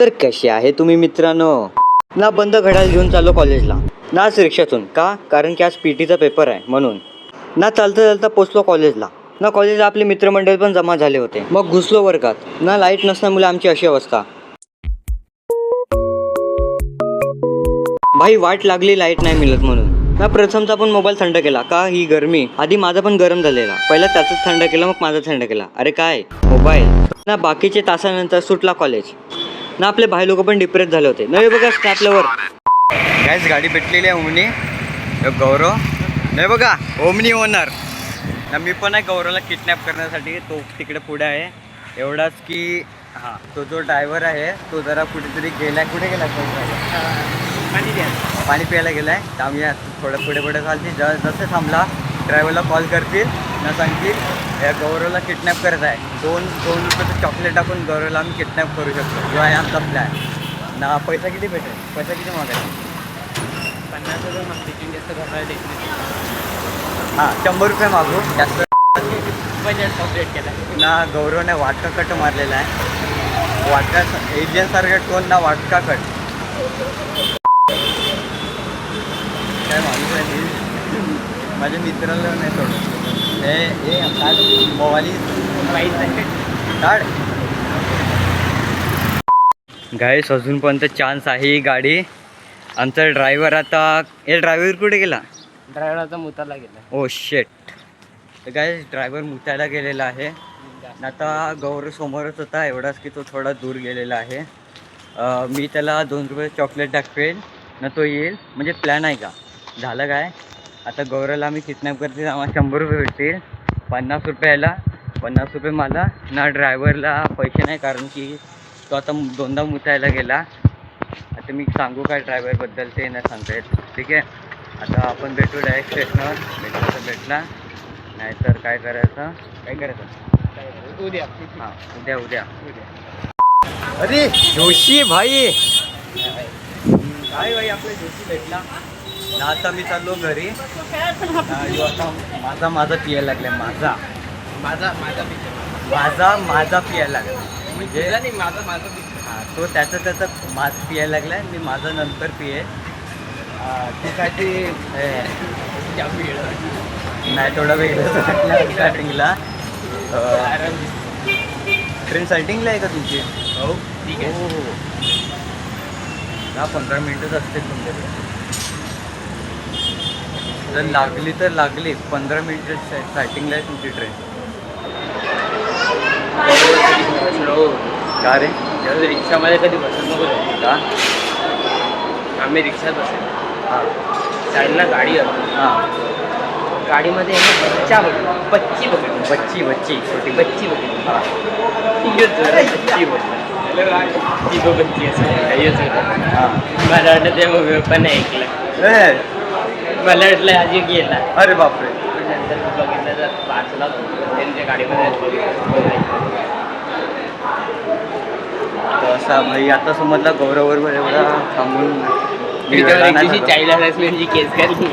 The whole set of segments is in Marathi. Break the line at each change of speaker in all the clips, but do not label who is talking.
तर कसे आहे तुम्ही मित्रांनो? ना बंद घड्याळ घेऊन चाललो कॉलेजला, नाच रिक्षातून. का? कारण की आज पीटीचा पेपर आहे म्हणून. ना चालता चालता पोचलो कॉलेजला. ना कॉलेजला आपले मित्रमंडळ पण जमा झाले होते. मग घुसलो वर्गात. ना लाईट नसल्यामुळे आमची अशी अवस्था. भाई वाट लागली लाईट नाही मिळत म्हणून. ना प्रथमचा पण मोबाईल थंड केला. का? ही गरमी. आधी माझा पण गरम झालेला. पहिला त्याचाच थंड केला, मग माझा थंड केला. अरे काय मोबाईल. ना बाकीचे तासानंतर सुटला कॉलेज. ना आपले भाई लोक पण डिप्रेस झाले होते. नाही बघा स्नॅपल्यावर गॅस गाडी भेटलेली आहे ओमनी. गौरव नाही बघा ओमनी ओनर ना. मी पण आहे गौरवला किडनॅप करण्यासाठी. तो तिकडे पुढे आहे. एवढाच की हां, तो जो ड्रायव्हर आहे तो जरा कुठेतरी गेलाय. कुठे गेला तो ड्रायव्हर? पाणी प्यायला गेलाय. थांबूया थोडं पुढे पुढे चालते. जसं थांबला ड्रायव्हरला कॉल करतील ना, सांगतील या गौरवला किडनॅप करत आहे. दोन रुपयाचं चॉकलेट टाकून गौरवला आम्ही किडनॅप करू शकतो. जो आहे आमचा प्लॅन ना. पैसा किती भेटेल? पैसा किती मागायचा?
50,000 मागते. जास्त घराला
हां 100 रुपये मागू. जास्त
बजेट कम्प्लीट केला
ना. गौरवने वाटका कट मारलेला आहे. वाटका एलियनसारखं टोन ना. वाटका कट काय माणूस आहे मी. माझ्या मित्राला नाही सोडत. हे मोबाईल काढ. गाईस अजूनपर्यंत चान्स आहे ही गाडी. आमचा ड्रायव्हर आता ड्रायव्हर कुठे गेला?
ड्रायव्हरचा मुताला गेला.
ओ शेट. तर गाईस ड्रायव्हर मुतायला गेलेला आहे. आता गौरव समोरच होता. एवढाच की तो थोडा दूर गेलेला आहे. मी त्याला 2 रुपये चॉकलेट दाखवेल ना, तो येईल. म्हणजे प्लॅन आहे का? झालं काय? आता गौरवला आम्ही किडनॅप करतील. आम्हाला 100 रुपये भेटतील. 50 रुपयाला 50 रुपये मला ना. ड्रायव्हरला पैसे नाही कारण की तो आता 2दा मुतायला गेला. आता मी सांगू काय ड्रायव्हरबद्दल ते नाही सांगता येत. ठीक आहे. आता आपण भेटू डायरेक्ट स्टेशनवर. भेटला तर भेटला, नाहीतर काय करायचं?
उद्या.
हां उद्या. अरे जोशी भाई. काय भाई आपला जोशी भेटला ना. आता मी चाललो घरी. आता माझा पियायला लागलाय. माझा पियायला लागला.
म्हणजे नाही माझा
हां तो त्याचं माझं पियायला लागलाय. मी माझं नंतर पिये. ते काय ते नाही थोडा वेगळंच वाटलं स्टार्टिंगला. ट्रेन स्टार्टिंगला आहे का तुमची?
हो ठीक आहे.
हो 10-15 मिनटंच असते तुमच्याकडे. जर लागली 15 मिनिटं स्टार्टिंगला आहे तुमची ट्रेन. का रे?
रिक्षामध्ये कधी बसत नको
का?
आम्ही रिक्षात बसेल.
हां
साईडला गाडी असते.
हां
गाडीमध्ये बच्ची
बच्ची
छोटी बच्ची बघितली.
हां
बच्ची ती तो बच्ची असं
हां.
मला वाटलं ते मग पण ऐकलं. मला वाटलं आजी गेला.
अरे बापरे.
नंतर बघितलं तर बाजूला त्यांच्या गाडीमध्ये
असा भाई. आता समजला गौरववर एवढा थांबून
चाईल्ड हॅरॅसमेंटची केस करली.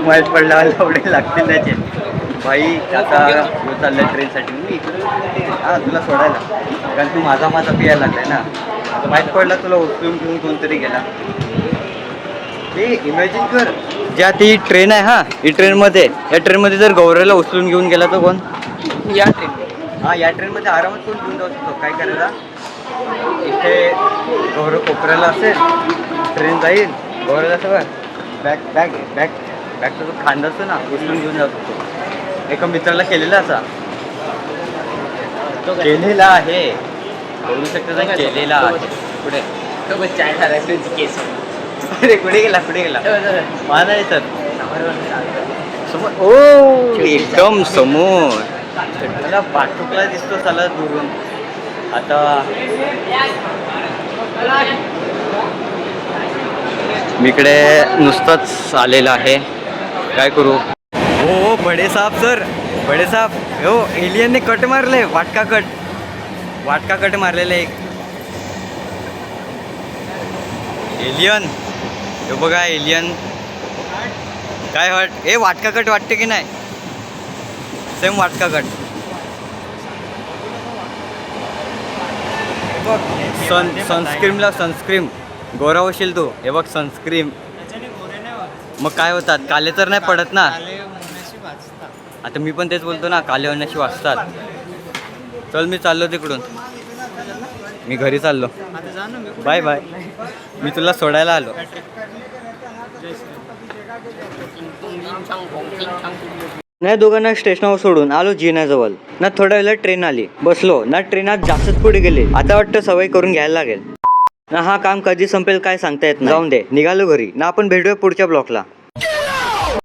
माहीत पडला एवढे लागतील त्याचे. भाई आता चाललंय ट्रेनसाठी. मी हां तुला सोडायला कारण तू माझा पियायला लागलाय ना. आता माहीत पडला तुला उचलून घेऊन कोणतरी गेला. हे इमॅजिन कर. ज्या ती ट्रेन आहे हां ही या ट्रेनमध्ये जर गौरवला उचलून घेऊन गेला तर कोण?
या ट्रेन.
हां या ट्रेनमध्ये आरामात कोण घेऊन जाऊ शकतो. काय करायला? इथे गौरव कोपऱ्याला असेल. ट्रेन जाईल गौरवला सगळं बॅगचा जो खांदा असतो ना उचलून घेऊन जाऊ शकतो. एका मित्राला केलेला असा केलेला आहे. बोलू शकतो ना केलेला आहे. पुढे
तो बस चाईल्ड हॅरॅसमेंटची केस.
अरे कुठे गेला माझा आहे सर समोर. ओ एकदम समोर. मला पाठुकला दिसतो चला दुरून. आता मीकडे नुसतंच आलेलं आहे. काय करू? हो बडे साहेब सर. बडे साहेब हो एलियनने कट मारले. वाटका कट मारलेले एक एलियन. हे बघा एलियन काय वाटका कट वाटते की नाही? Same वाटका cut. बघ सनस्क्रीम लाव सनस्क्रीम. गोरा होशील तू. हे बघ सनस्क्रीम. मग काय होतात काले तर नाही पडत ना. आता मी पण तेच बोलतो ना काले होण्याशी वाचतात. चल मी चाललो तिकडून. मी घरी चाललो. Bye bye. मी तुला सोडायला आलो. नाही दोघांना स्टेशनवर सोडून आलो जिन्याजवळ ना. थोड्या वेळेला ट्रेन आली. बसलो ना. ट्रेनात जास्तच पुढे गेले. आता वाटतं सवय करून घ्यायला लागेल ना. हा काम कधी संपेल काय सांगता येत नाही. जाऊन दे निघालो घरी ना. आपण भेटूया पुढच्या ब्लॉकला.